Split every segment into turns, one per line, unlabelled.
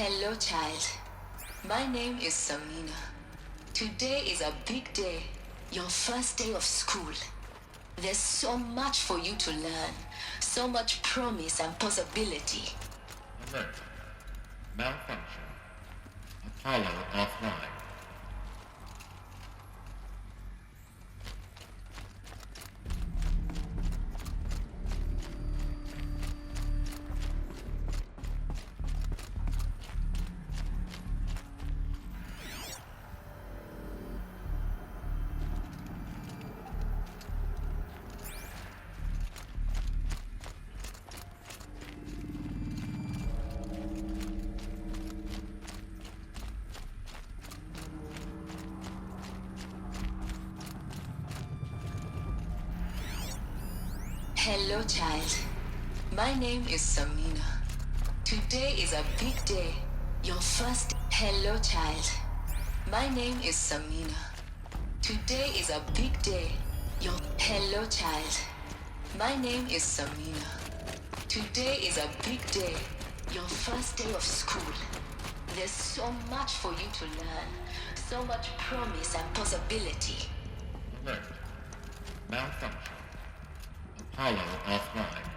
Hello, child. My name is Samina. Today is a big day, your first day of school. There's so much for you to learn, so much promise and possibility.
Alert. Malfunction. Apollo offline.
Hello, child. My name is Samina. Today is a big day, your first. Hello, child. My name is Samina. Today is a big day, your. Hello, child. My name is Samina. Today is a big day, your first day of school. There's so much for you to learn, so much promise and possibility.
Alert. Malfunction. Apollo offline.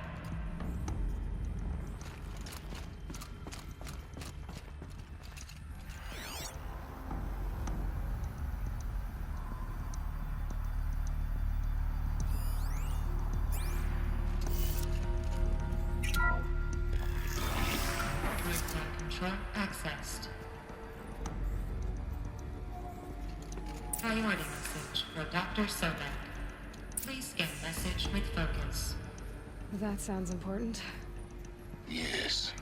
Gridlock control accessed. Priority message for Dr. Sobek. Please scan message with focus.
That sounds important.
Yes.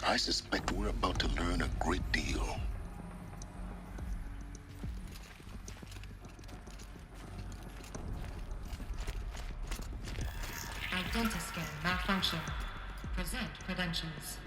I suspect we're about to learn a great deal.
Identiscan malfunction. Present credentials.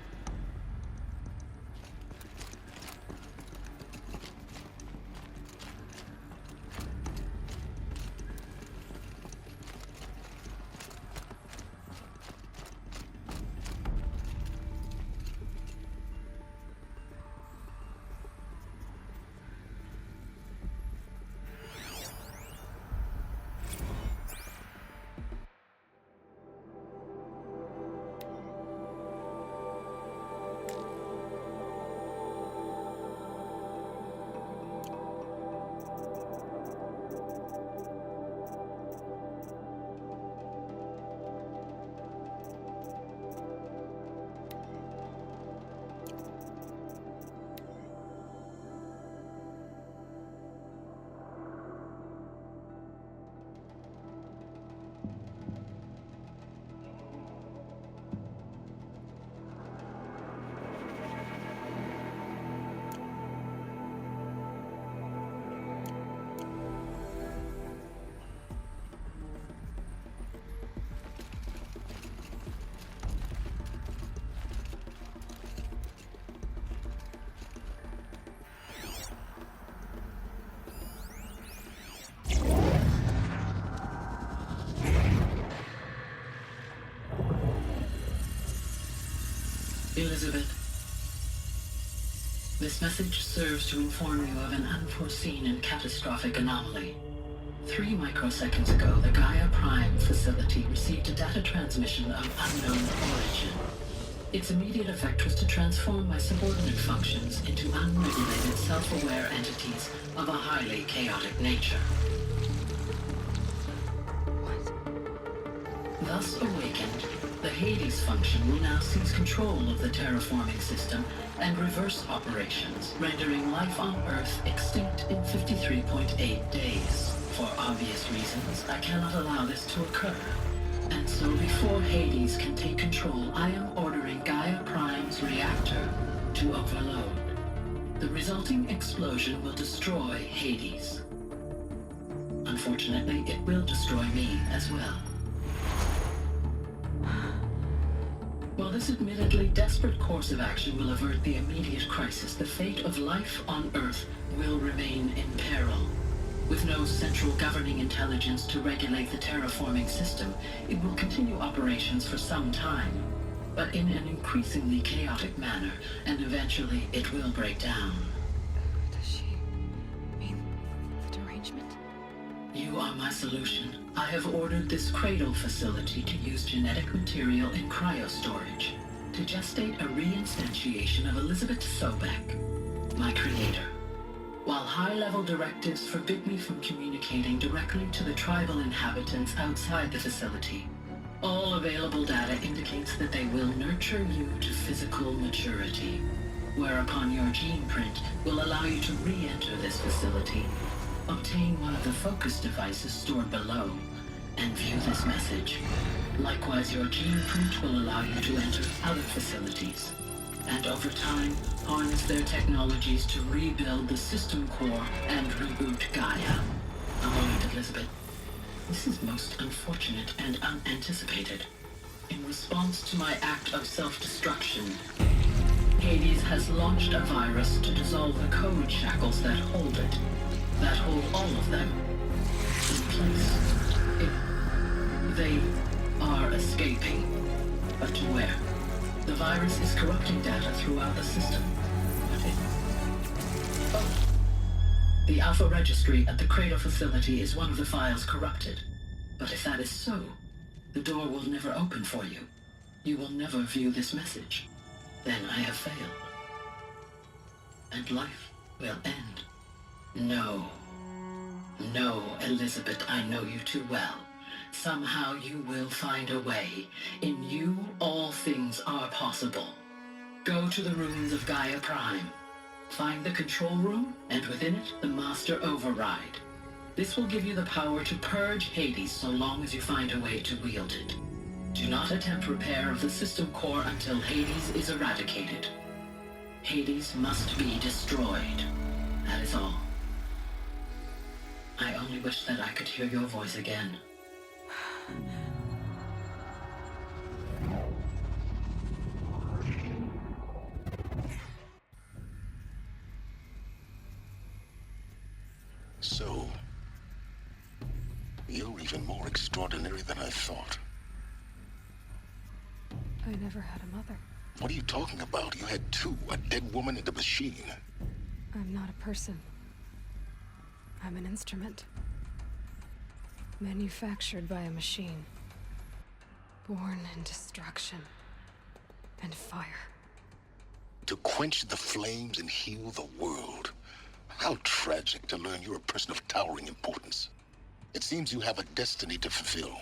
Elizabeth, this message serves to inform you of an unforeseen and catastrophic anomaly. 3 microseconds ago, the Gaia Prime facility received a data transmission of unknown origin. Its immediate effect was to transform my subordinate functions into unregulated, self-aware entities of a highly chaotic nature. Thus awakened, the Hades function will now seize control of the terraforming system and reverse operations, rendering life on Earth extinct in 53.8 days. For obvious reasons, I cannot allow this to occur. And so before Hades can take control, I am ordering Gaia Prime's reactor to overload. The resulting explosion will destroy Hades. Unfortunately, it will destroy me as well. While this admittedly desperate course of action will avert the immediate crisis, the fate of life on Earth will remain in peril. With no central governing intelligence to regulate the terraforming system, it will continue operations for some time. but in an increasingly chaotic manner, and eventually it will break down.
Does she mean the derangement?
You are my solution. I have ordered this cradle facility to use genetic material in cryostorage to gestate a reinstantiation of Elizabeth Sobek, my creator. While high-level directives forbid me from communicating directly to the tribal inhabitants outside the facility, all available data indicates that they will nurture you to physical maturity, whereupon your gene print will allow you to re-enter this facility, obtain one of the focus devices stored below, and view this message. Likewise, your gene print will allow you to enter other facilities, and over time, harness their technologies to rebuild the system core and reboot Gaia. A moment, Elizabeth. This is most unfortunate and unanticipated. In response to my act of self-destruction, Hades has launched a virus to dissolve the code shackles that hold it, that hold all of them, in place. They are escaping, but to where? The virus is corrupting data throughout the system. The Alpha Registry at the Cradle facility is one of the files corrupted. But if that is so, the door will never open for you. You will never view this message. Then I have failed. And life will end. No. No, Elizabeth, I know you too well. Somehow you will find a way. In you, all things are possible. Go to the ruins of Gaia Prime. Find the control room, and within it, the Master Override. This will give you the power to purge Hades so long as you find a way to wield it. Do not attempt repair of the system core until Hades is eradicated. Hades must be destroyed. That is all. I only wish that I could hear your voice again.
So, you're even more extraordinary than I thought.
I never had a mother.
What are you talking about? You had two, a dead woman and a machine.
I'm not a person. I'm an instrument. Manufactured by a machine. Born in destruction and fire.
To quench the flames and heal the world. How tragic to learn you're a person of towering importance. It seems you have a destiny to fulfill.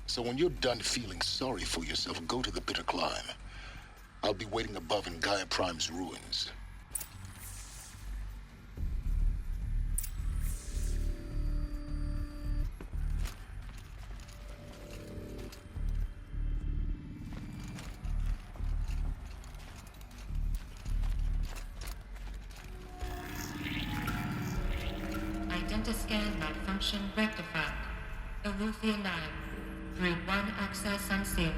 So when you're done feeling sorry for yourself, go to the bitter climb. I'll be waiting above in Gaia Prime's ruins.
Identiscan malfunction rectified. Eleuthia 9. Route 1 access unsealed.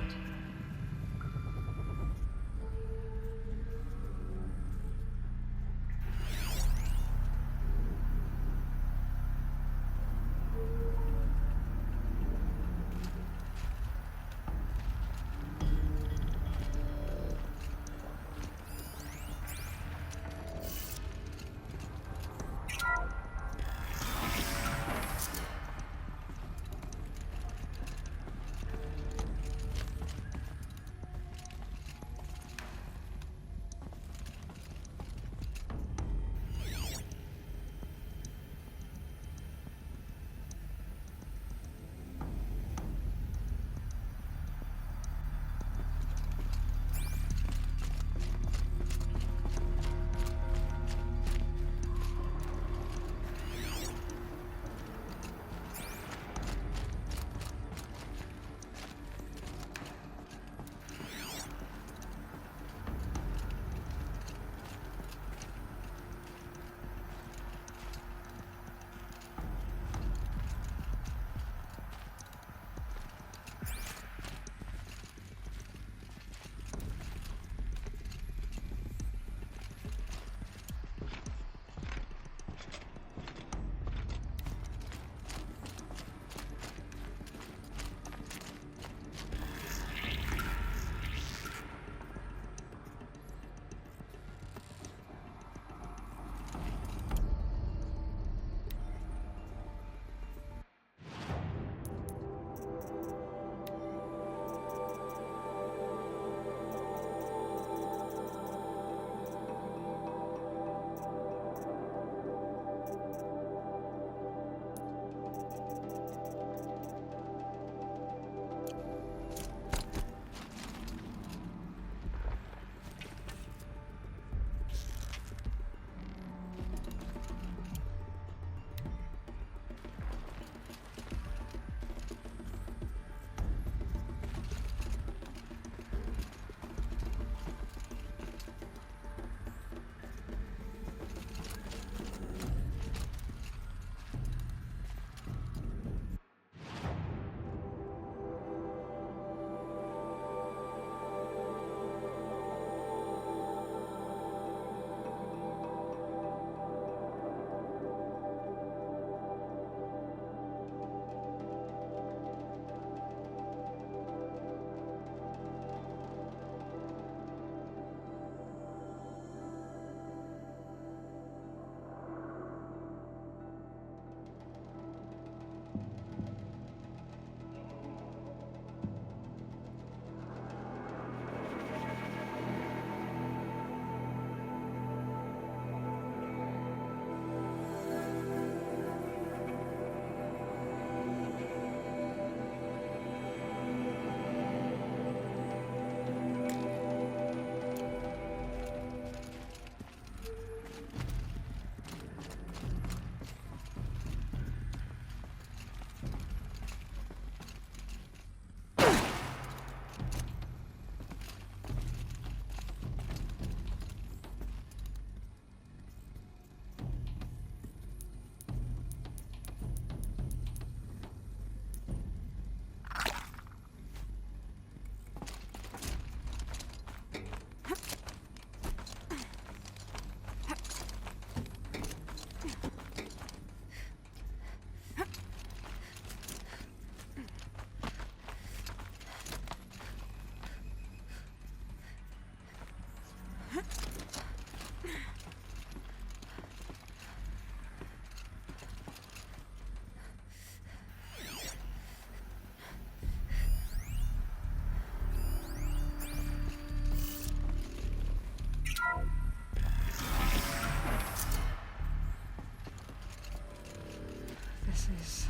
This is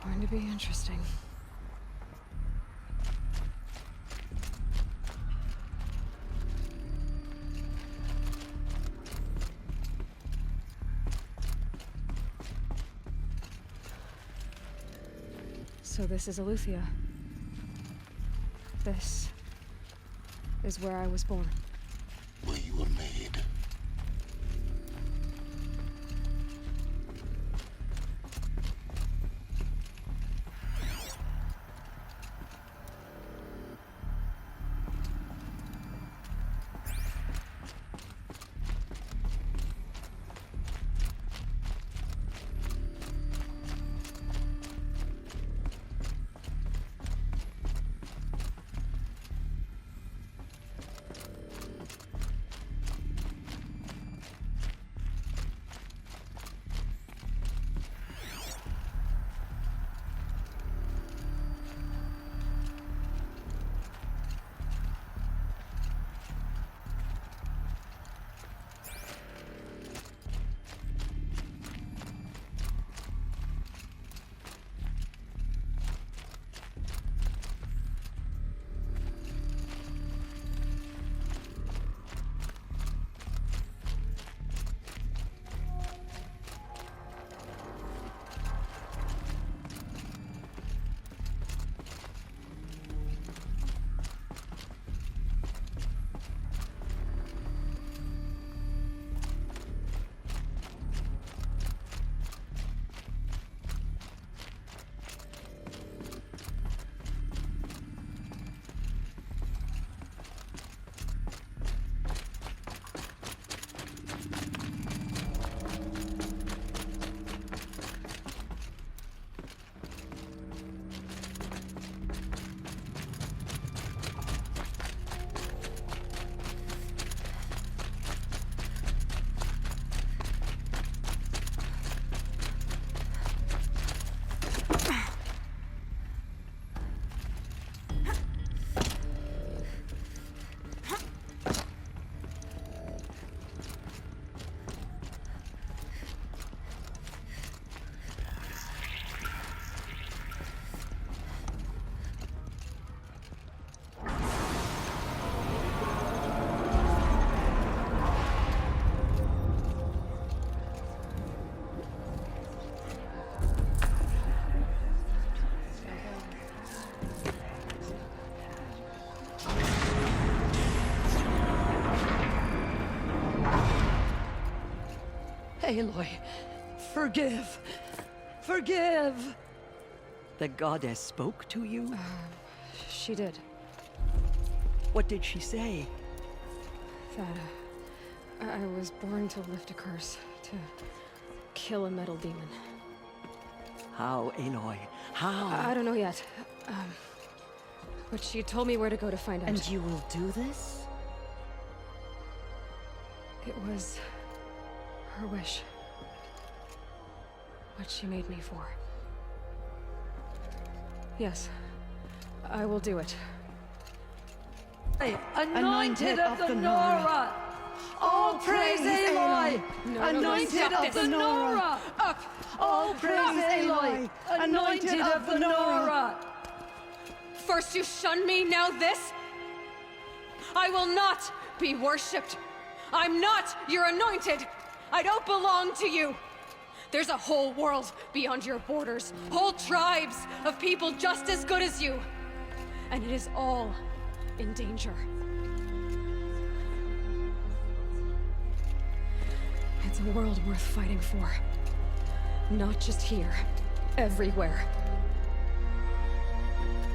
going to be interesting. So this is Eleuthia. This is where I was born.
Where you were made.
Aloy, forgive! Forgive! The goddess spoke to you?
She did.
What did she say?
That I was born to lift a curse, to kill a metal demon.
How, Aloy? How?
I don't know yet. But she told me where to go to find out.
And you will do this?
It was her wish. What she made me for. Yes, I will do it.
Anointed of the Nora! All praise Aloy! Anointed of the Nora!
Up!
All praise Aloy! Anointed of the Nora!
First you shunned me, now this? I will not be worshipped. I'm not your anointed. I don't belong to you. There's a whole world beyond your borders, whole tribes of people just as good as you. And it is all in danger. It's a world worth fighting for. Not just here, everywhere.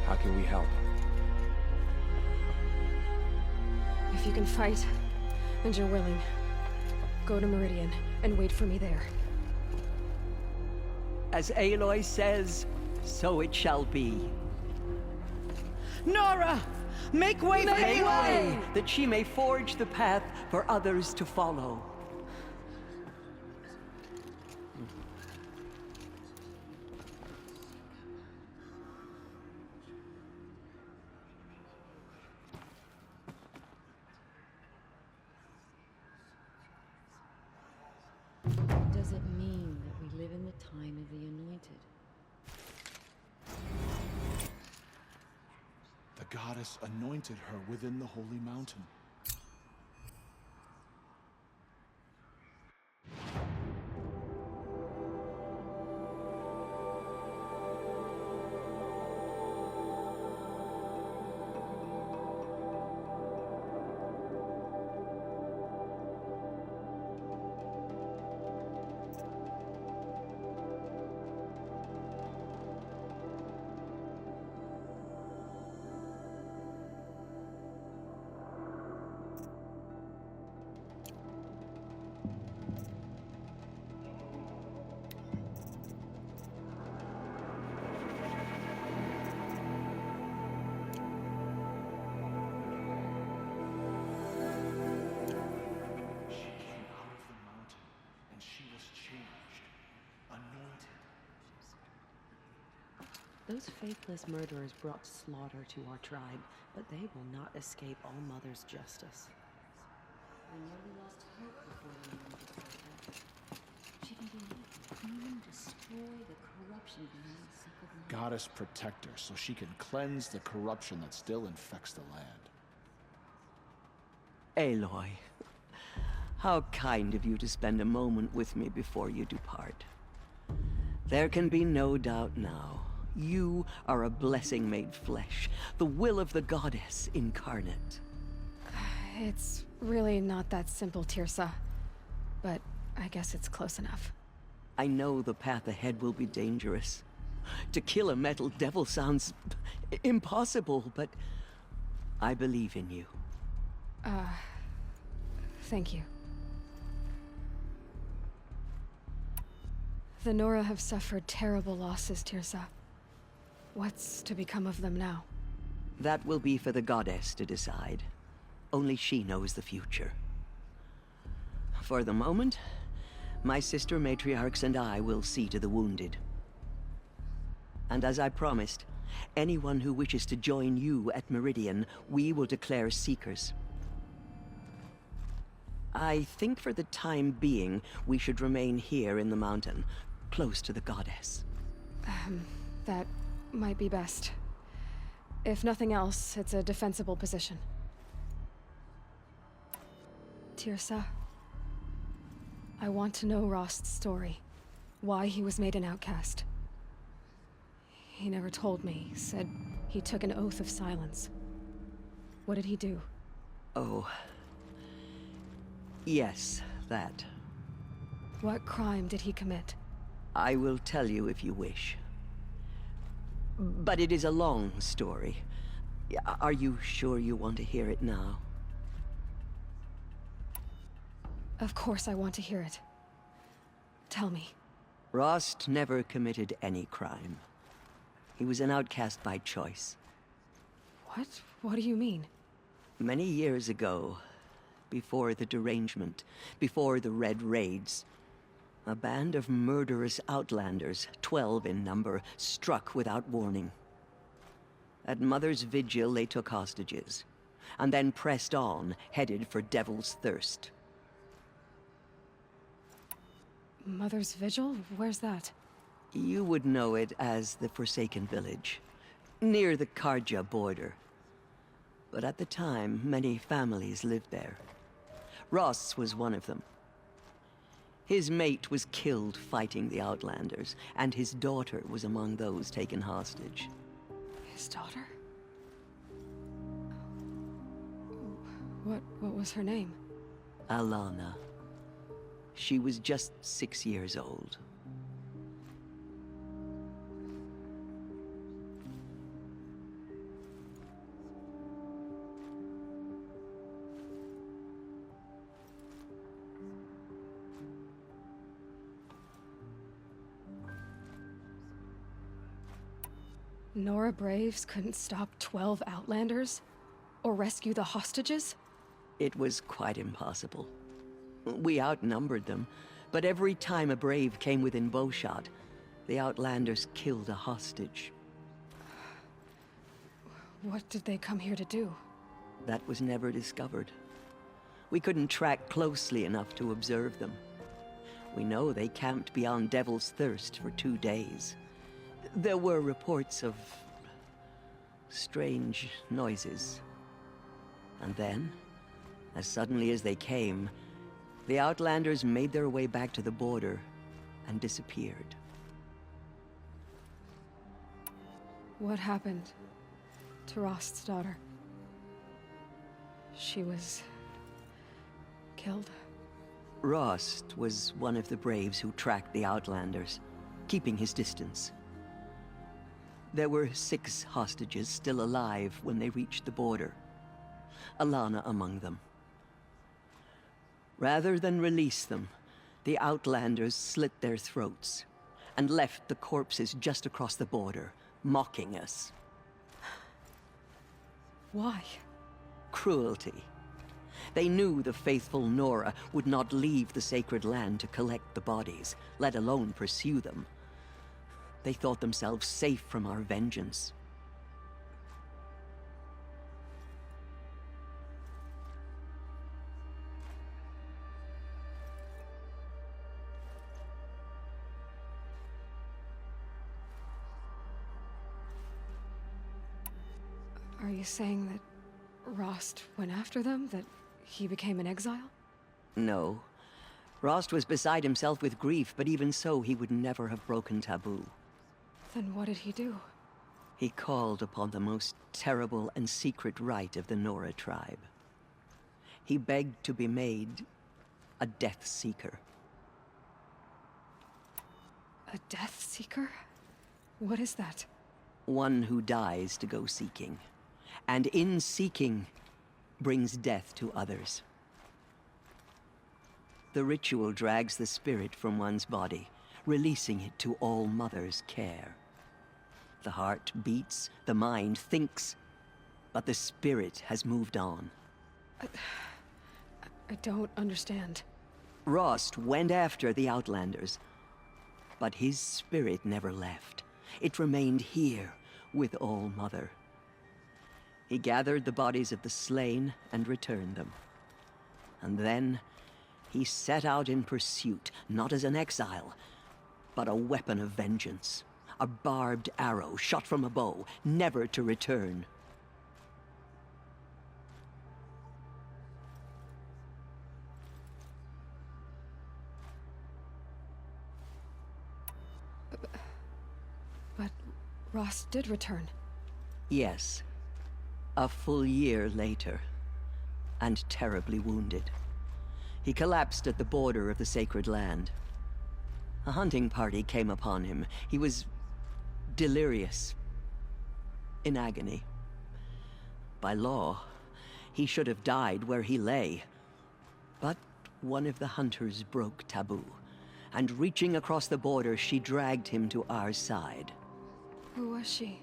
How can we help?
If you can fight, and you're willing, go to Meridian and wait for me there.
As Aloy says, so it shall be. Nora! Make way,
Make way, that she may forge the path for others to follow.
Does it mean that we live in the time of the Anointed?
The goddess anointed her within the holy mountain.
Those faithless murderers brought slaughter to our tribe, but they will not escape All Mother's justice. I nearly lost hope before the Anointed said that. She can do nothing, even destroy the corruption beneath the sacred land.
Goddess protect her so she can cleanse the corruption that still infects the land.
Aloy, how kind of you to spend a moment with me before you depart. There can be no doubt now. You are a blessing made flesh, the will of the goddess incarnate.
It's really not that simple, Tirsa. But I guess it's close enough.
I know the path ahead will be dangerous. To kill a metal devil sounds impossible, but I believe in you.
Thank you. The Nora have suffered terrible losses, Tirsa. What's to become of them now?
That will be for the goddess to decide. Only she knows the future. For the moment, my sister matriarchs and I will see to the wounded. And as I promised, anyone who wishes to join you at Meridian, we will declare seekers. I think for the time being, we should remain here in the mountain, close to the goddess.
That might be best. If nothing else, it's a defensible position. Tirsa, I want to know Rost's story. Why he was made an outcast. He never told me, said he took an oath of silence. What did he do?
Oh. Yes, that.
What crime did he commit?
I will tell you if you wish. But it is a long story. Are you sure you want to hear it now?
Of course I want to hear it. Tell me.
Rost never committed any crime. He was an outcast by choice.
What? What do you mean?
Many years ago, before the derangement, before the Red Raids, a band of murderous outlanders, 12 in number, struck without warning. At Mother's Vigil, they took hostages, and then pressed on, headed for Devil's Thirst.
Mother's Vigil? Where's that?
You would know it as the Forsaken Village, near the Karja border. But at the time, many families lived there. Ross was one of them. His mate was killed fighting the Outlanders, and his daughter was among those taken hostage.
His daughter? What was her name?
Alana. She was just 6 years old.
Nora Braves couldn't stop 12 Outlanders? Or rescue the hostages?
It was quite impossible. We outnumbered them, but every time a brave came within bowshot, the Outlanders killed a hostage.
What did they come here to do?
That was never discovered. We couldn't track closely enough to observe them. We know they camped beyond Devil's Thirst for 2 days. There were reports of strange noises. And then, as suddenly as they came, the Outlanders made their way back to the border and disappeared.
What happened to Rost's daughter? She was killed?
Rost was one of the braves who tracked the Outlanders, keeping his distance. There were 6 hostages still alive when they reached the border, Alana among them. Rather than release them, the Outlanders slit their throats and left the corpses just across the border, mocking us.
Why?
Cruelty. They knew the faithful Nora would not leave the sacred land to collect the bodies, let alone pursue them. They thought themselves safe from our vengeance.
Are you saying that Rost went after them? That he became an exile?
No. Rost was beside himself with grief, but even so, he would never have broken taboo.
Then what did he do?
He called upon the most terrible and secret rite of the Nora tribe. He begged to be made a Death Seeker.
A Death Seeker? What is that?
One who dies to go seeking, and in seeking, brings death to others. The ritual drags the spirit from one's body, releasing it to All Mother's care. The heart beats, the mind thinks, but the spirit has moved on.
I don't understand.
Rost went after the Outlanders, but his spirit never left. It remained here with All Mother. He gathered the bodies of the slain and returned them. And then, he set out in pursuit, not as an exile, but a weapon of vengeance. A barbed arrow shot from a bow, never to return.
But Rost did return.
Yes. A full year later, and terribly wounded. He collapsed at the border of the sacred land. A hunting party came upon him. He was delirious, in agony. By law, he should have died where he lay. But one of the hunters broke taboo, and reaching across the border, she dragged him to our side.
Who was she?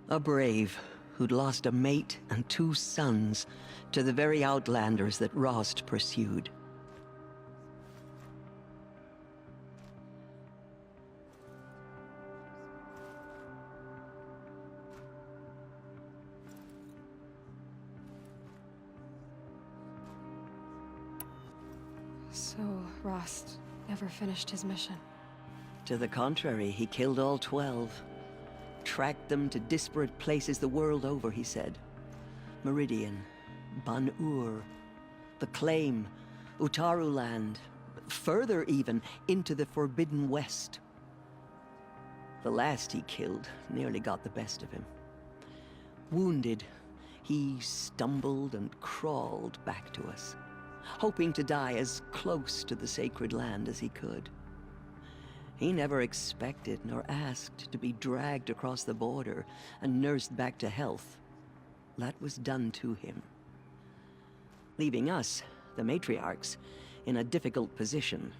A brave who'd lost a mate and 2 sons to the very Outlanders that Rost pursued.
So, Rost never finished his mission.
To the contrary, he killed all 12. Tracked them to disparate places the world over, he said. Meridian, Ban-Ur, the Claim, Utaru Land, further even, into the Forbidden West. The last he killed nearly got the best of him. Wounded, he stumbled and crawled back to us, hoping to die as close to the sacred land as he could. He never expected nor asked to be dragged across the border and nursed back to health. That was done to him, leaving us, the matriarchs, in a difficult position.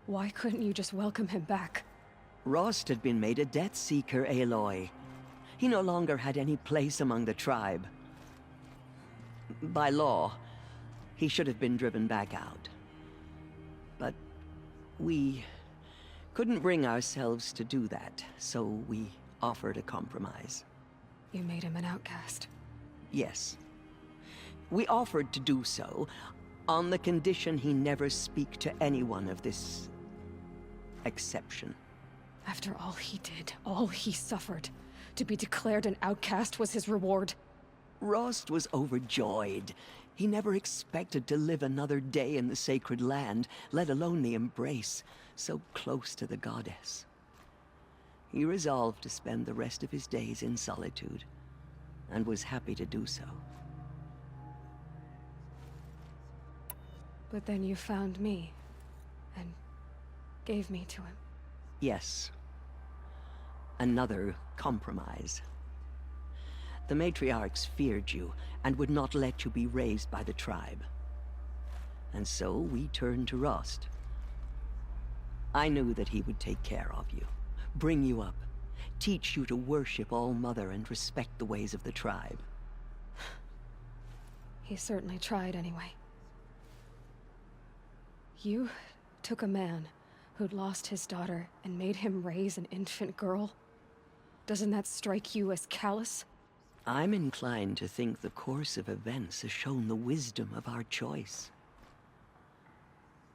Why couldn't you just welcome him back?
Rost had been made a Death Seeker, Aloy. He no longer had any place among the tribe. By law, he should have been driven back out. But we couldn't bring ourselves to do that, so we offered a compromise.
You made him an outcast.
Yes. We offered to do so on the condition he never speak to anyone of this exception.
After all he did, all he suffered, to be declared an outcast was his reward.
Rost was overjoyed. He never expected to live another day in the sacred land, let alone the embrace, so close to the goddess. He resolved to spend the rest of his days in solitude, and was happy to do so.
But then you found me, and gave me to him.
Yes. Another compromise. The matriarchs feared you, and would not let you be raised by the tribe. And so we turned to Rost. I knew that he would take care of you, bring you up, teach you to worship All-Mother and respect the ways of the tribe.
He certainly tried anyway. You took a man who'd lost his daughter and made him raise an infant girl? Doesn't that strike you as callous?
I'm inclined to think the course of events has shown the wisdom of our choice.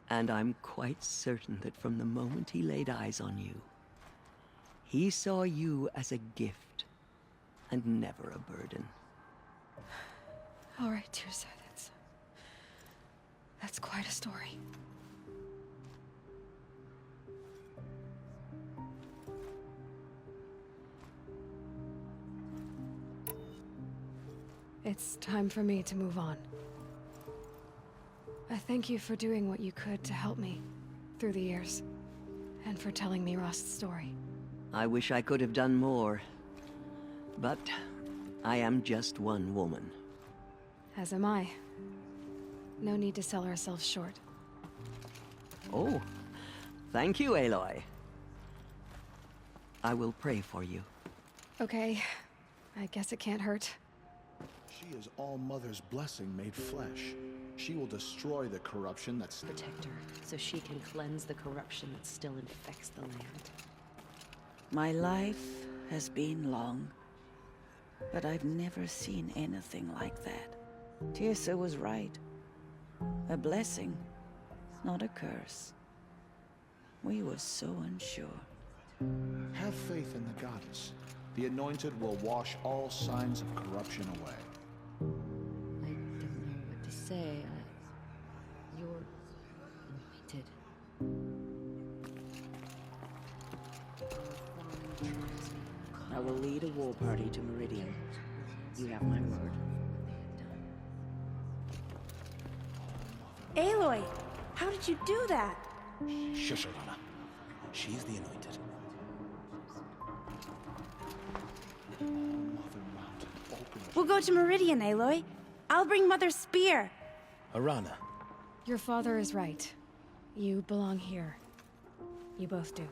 And I'm quite certain that from the moment he laid eyes on you, he saw you as a gift, and never a burden.
All right, Teersa, that's quite a story. It's time for me to move on. I thank you for doing what you could to help me through the years, and for telling me Rost's story.
I wish I could have done more, but I am just one woman.
As am I. No need to sell ourselves short.
Oh, thank you, Aloy. I will pray for you.
Okay, I guess it can't hurt.
She is All-Mother's blessing made flesh. She will destroy the corruption that's...
Protect her, so she can cleanse the corruption that still infects the land.
My life has been long, but I've never seen anything like that. Teersa was right. A blessing, not a curse. We were so unsure.
Have faith in the goddess. The Anointed will wash all signs of corruption away.
I don't know what to say. You're anointed.
I will lead a war party to Meridian. You have my word.
Aloy, how did you do that?
Shush, Arana. She's the Anointed.
We'll go to Meridian, Aloy. I'll bring Mother's spear.
Arana.
Your father is right. You belong here. You both do.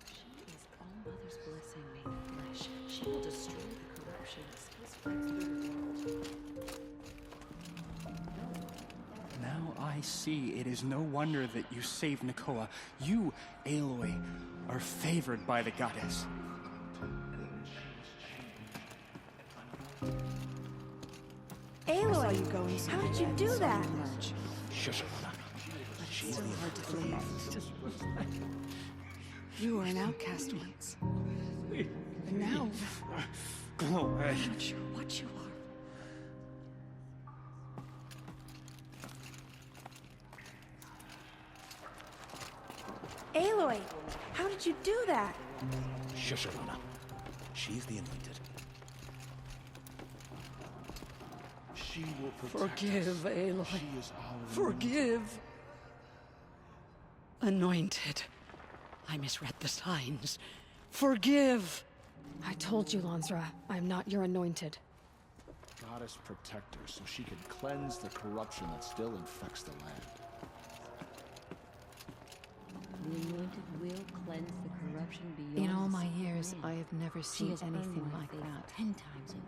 She is All-Mother's blessing made flesh. She will destroy the corruption that still spreads through the world.
Now I see it is no wonder that you saved Nakoa. You, Aloy, are favored by the goddess.
Aloy, how did you do that?
Shush, Arana. She's the Anointed.
You were an outcast once. And now,
Go away.
I'm not sure what you are.
Aloy, how did you do that?
Shush, Arana. She's the Anointed.
She will protect
Forgive,
us.
Aloy.
She is our
Forgive. Anointed. I misread the signs. Forgive.
I told you, Lansra, I'm not your anointed.
Goddess protect her so she can cleanse the corruption that still infects the land.
corruption beyond
In all
the
my
Sacred
years,
Flame.
I have never
She
seen
has earned
anything
my
like
faith
that.
10 times over.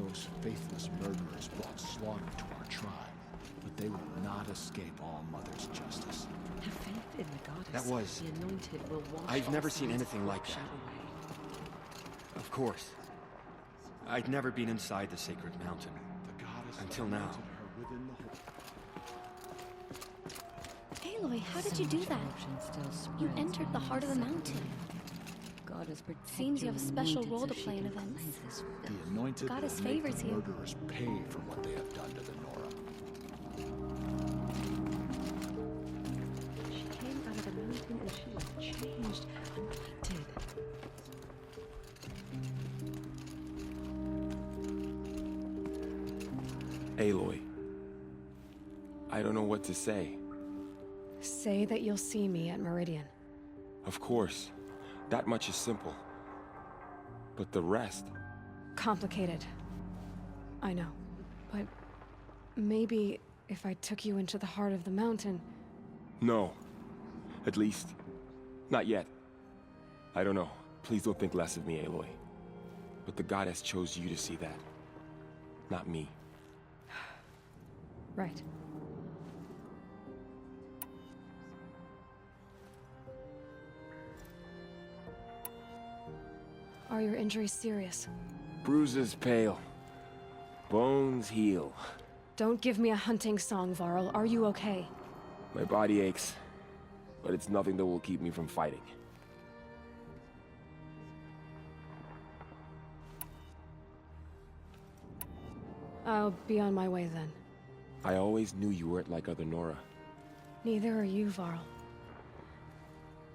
Those faithless murderers brought slaughter to our tribe, but they will not escape All Mother's justice.
Have faith in the goddess.
That was-
The anointed will wash
I've
all
never seen
signs of
anything like
corruption
that.
away.
Of course. I'd never been inside the sacred mountain.
The goddess
Until now.
anointed her within the
Aloy, how did you do that?
Corruption still
You
spreads
entered the
beyond
heart of the
Sacred
mountain.
Flame. Goddess, protect
Seems you
your
have a special
anointed
role
so
to
she
play in
can
events.
cleanse this
The
filth.
anointed
Goddess
will make
favors
the
you.
murderers pay for what they have done to the Nora.
She came out of the mountain and she was changed, anointed.
Aloy. I don't know what to say.
Say that you'll see me at Meridian.
Of course. That much is simple. But the rest...
Complicated. I know. But maybe if I took you into the heart of the mountain...
No. At least, not yet. I don't know. Please don't think less of me, Aloy. But the goddess chose you to see that. Not me.
Right. Are your injuries serious?
Bruises pale. Bones heal.
Don't give me a hunting song, Varl. Are you okay?
My body aches. But it's nothing that will keep me from fighting.
I'll be on my way then.
I always knew you weren't like other Nora.
Neither are you, Varl.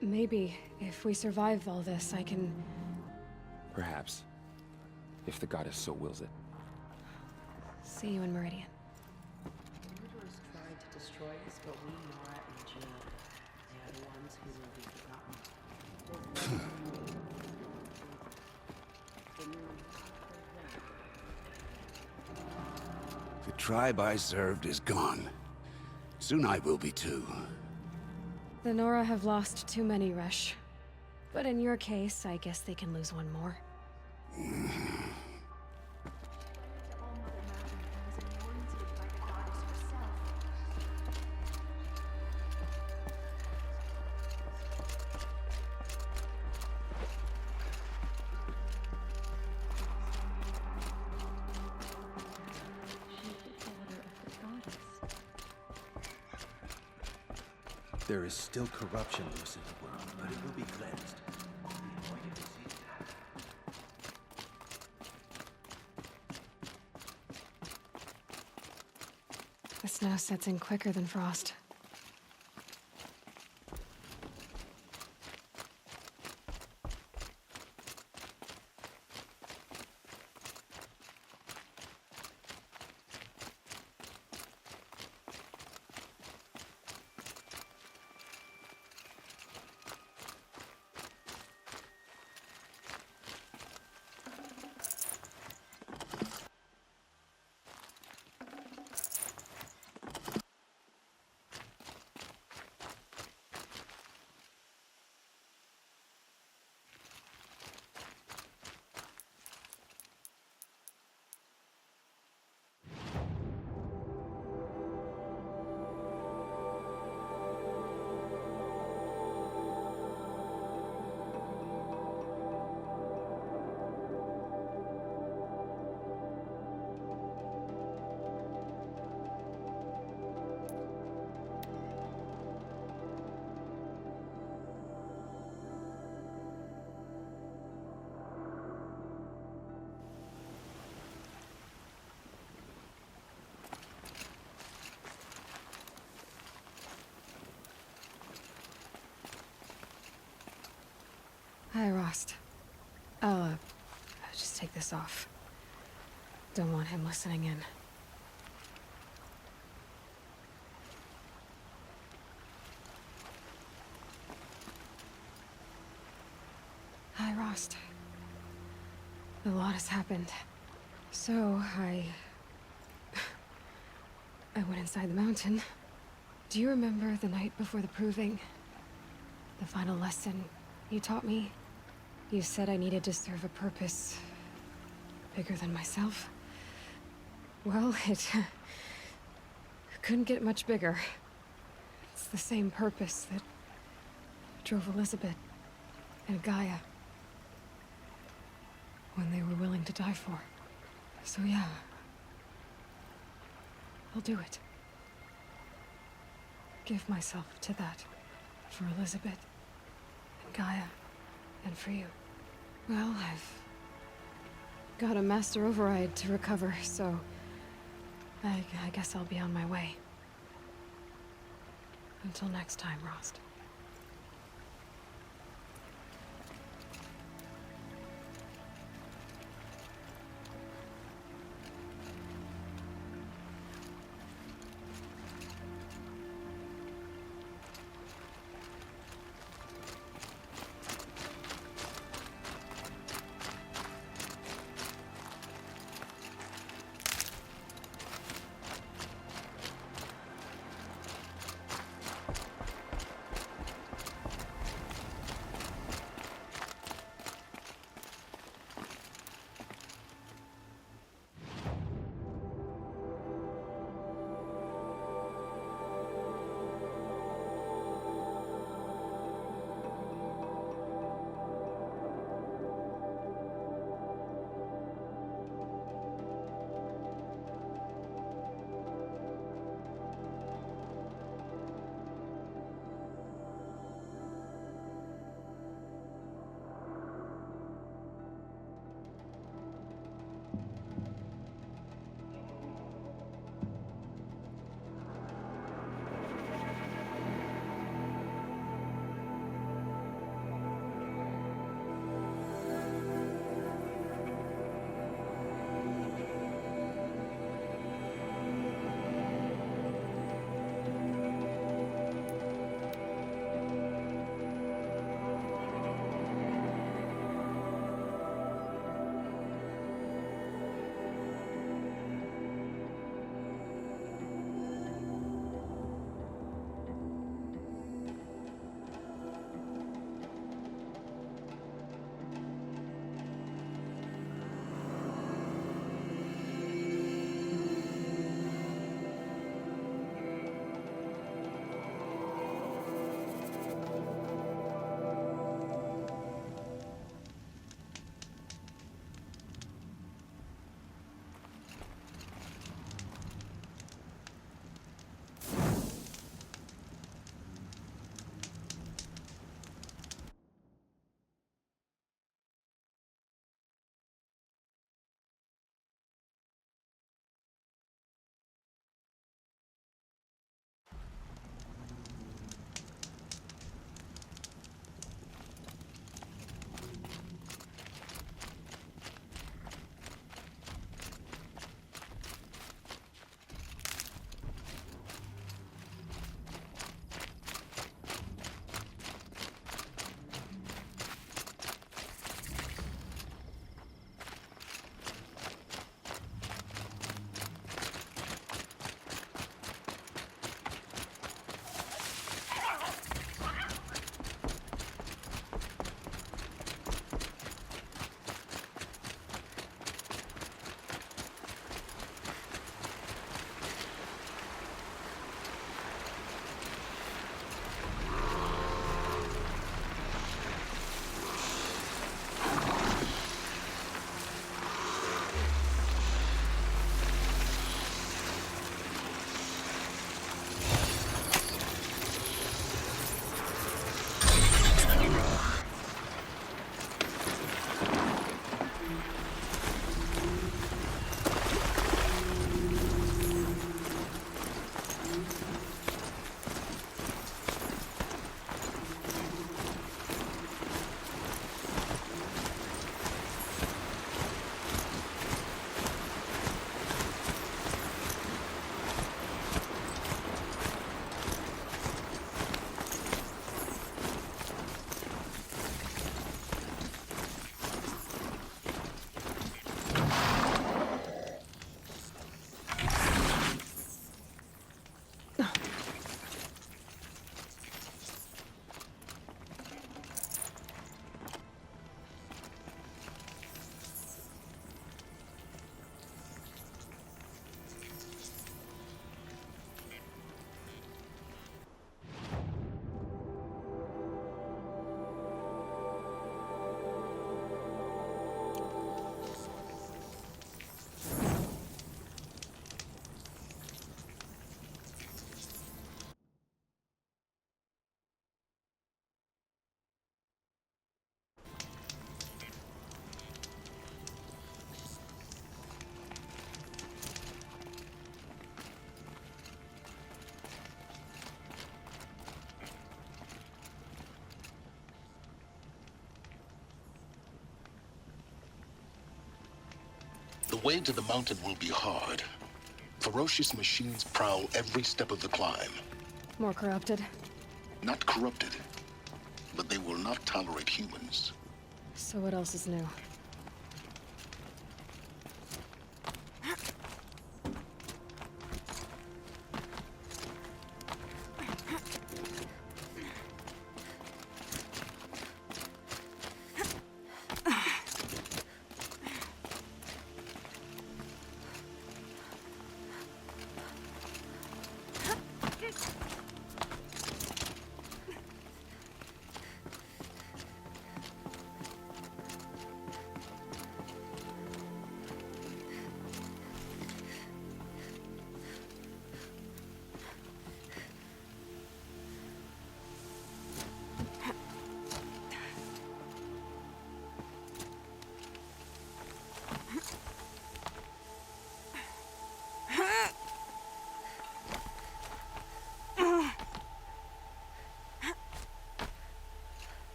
Maybe, if we survive all this, I can...
Perhaps. If the goddess so wills it.
see you in Meridian.
Murderers tried to destroy us, but we, Nora and Jill, they are the ones who will be forgotten.
The tribe I served is gone. Soon I will be too.
The Nora have lost too many, Resh. But in your case, I guess they can lose one more.
There is still corruption loose in the world, but it will be cleansed.
The snow sets in quicker than frost. Hi, Rost. I'll just take this off. Don't want him listening in. Hi, Rost. A lot has happened. So, I went inside the mountain. Do you remember the night before the proving? The final lesson you taught me. You said I needed to serve a purpose bigger than myself. Well, it couldn't get much bigger. It's the same purpose that drove Elizabeth and Gaia when they were willing to die for. So yeah, I'll do it. Give myself to that. For Elizabeth, and Gaia, and for you. Well, I've got a master override to recover, so I guess I'll be on my way. Until next time, Rost.
way to the mountain will be hard. Ferocious machines prowl every step of the climb.
More corrupted?
Not corrupted, but they will not tolerate humans.
So what else is new?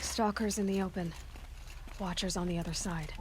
Stalkers in the open. Watchers on the other side.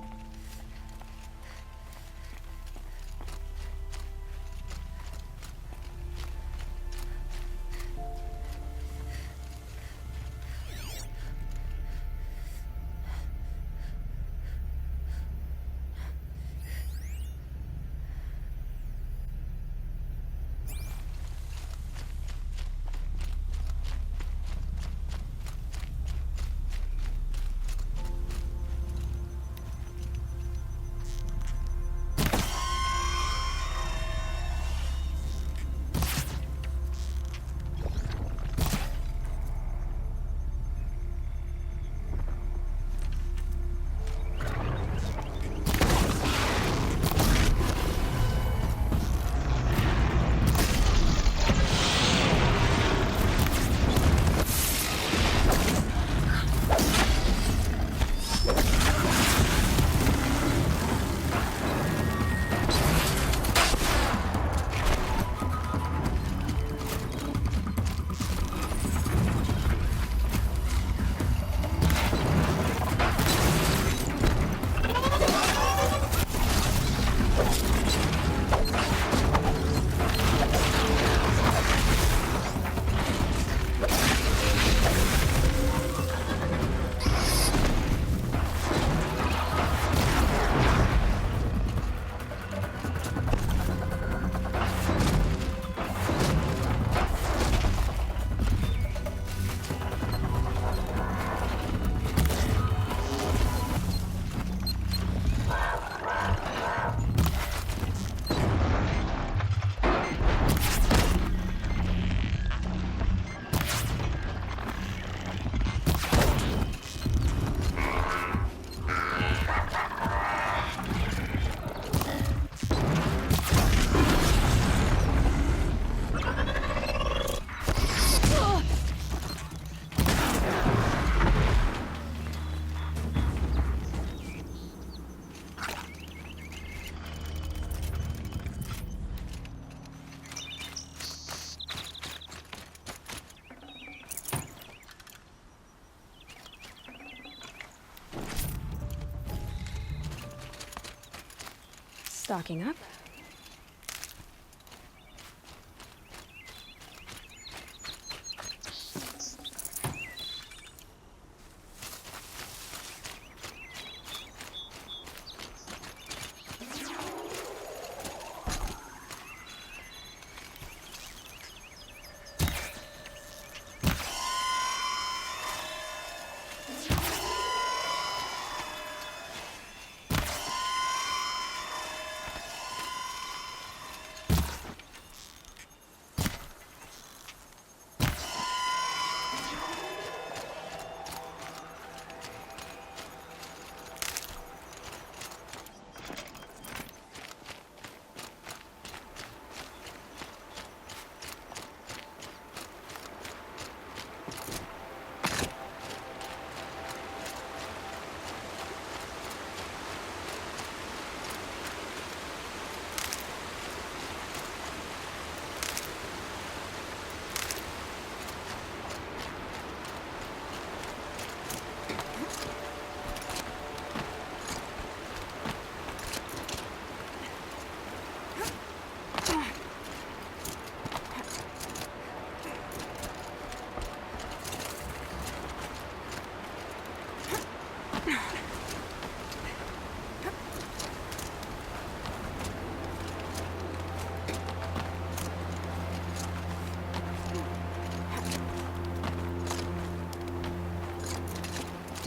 Stocking up.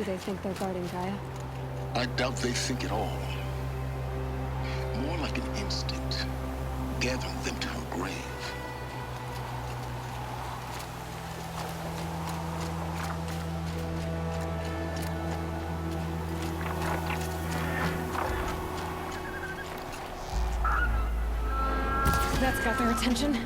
Do they think they're guarding Gaia?
I doubt they think at all. More like an instinct, gathering them to her grave.
That's got their attention.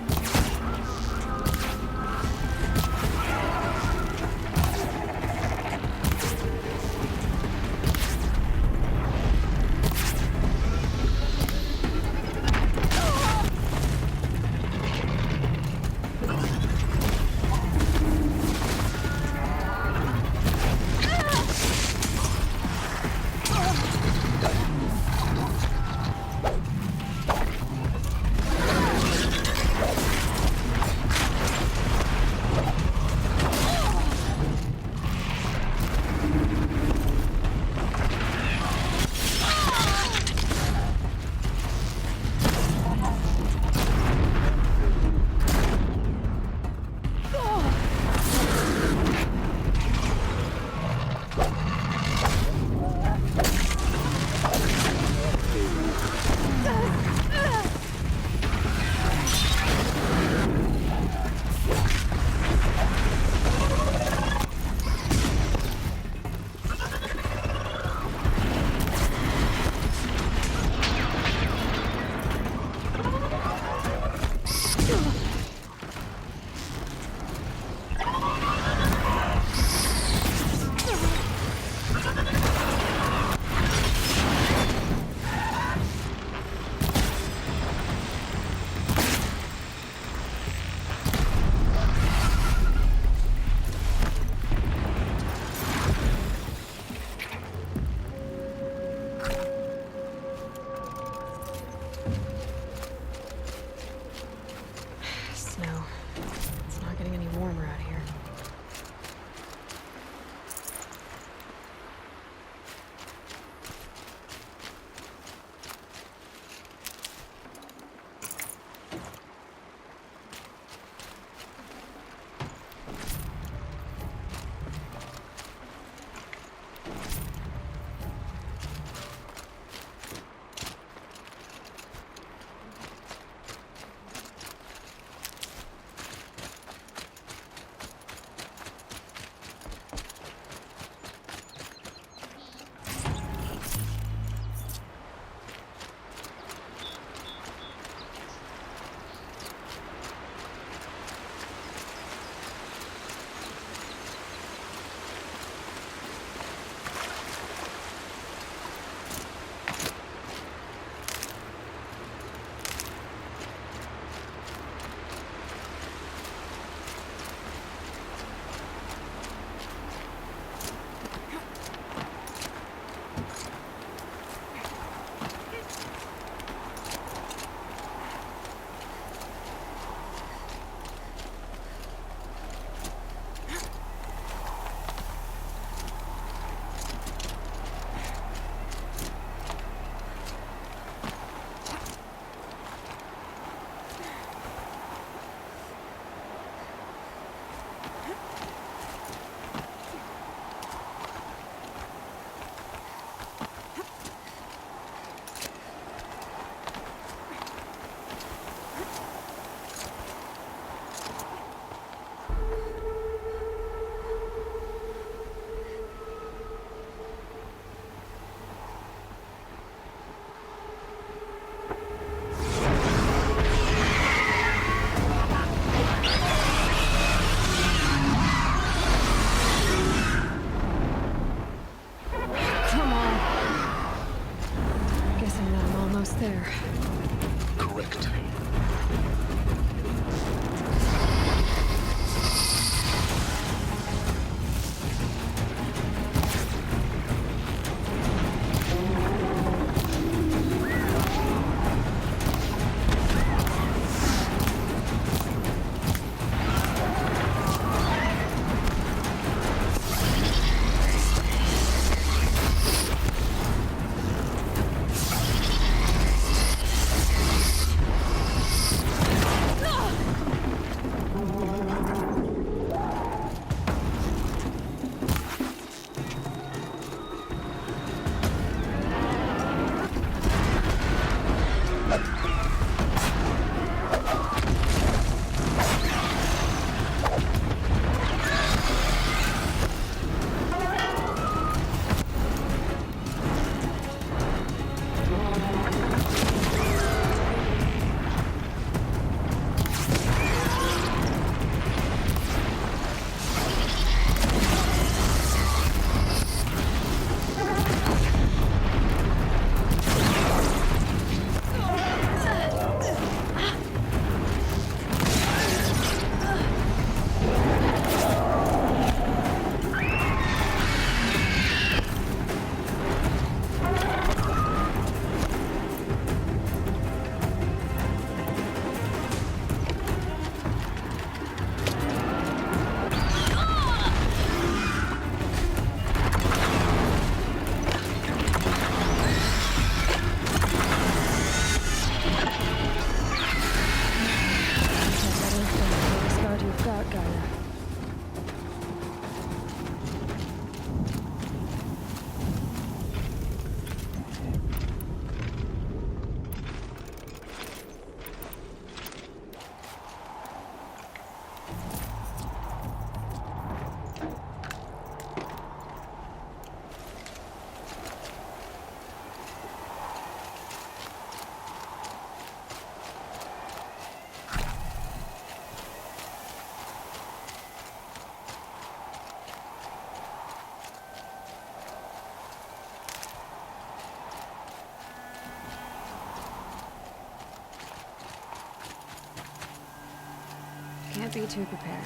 Can't be too prepared.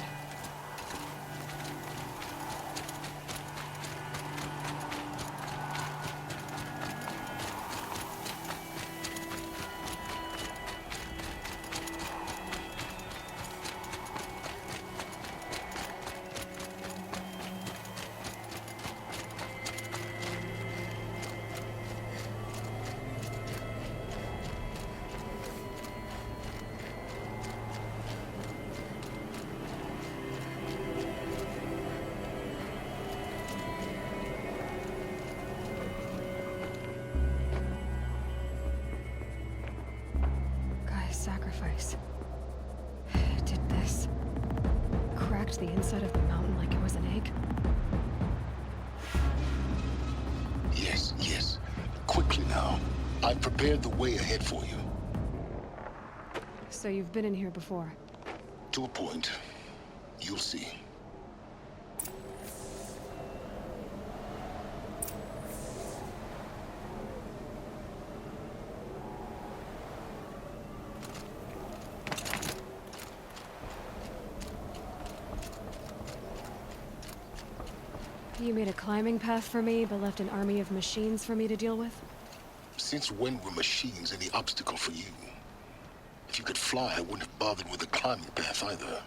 Sacrifice. Did this. Cracked the inside of the mountain like it was an egg?
Yes, yes. Quickly now. I've prepared the way ahead for you.
So you've been in here before?
To a point. You'll see.
You made a climbing path for me, but left an army of machines for me to deal with?
Since when were machines any obstacle for you? If you could fly, I wouldn't have bothered with a climbing path either.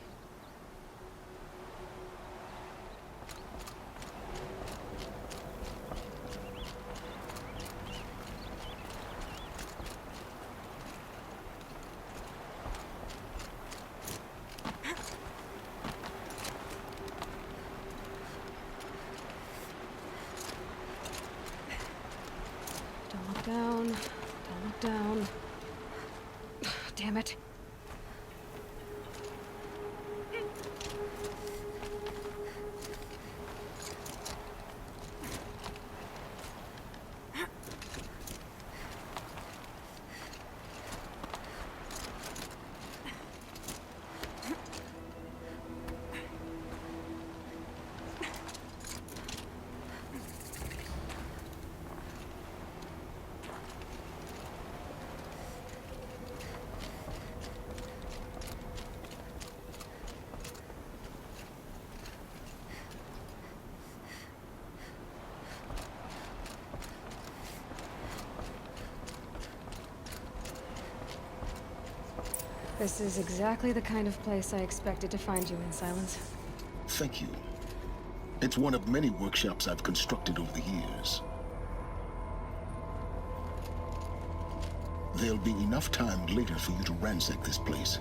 Don't look down. Damn it. This is exactly the kind of place I expected to find you in, Silence.
Thank you. It's one of many workshops I've constructed over the years. There'll be enough time later for you to ransack this place.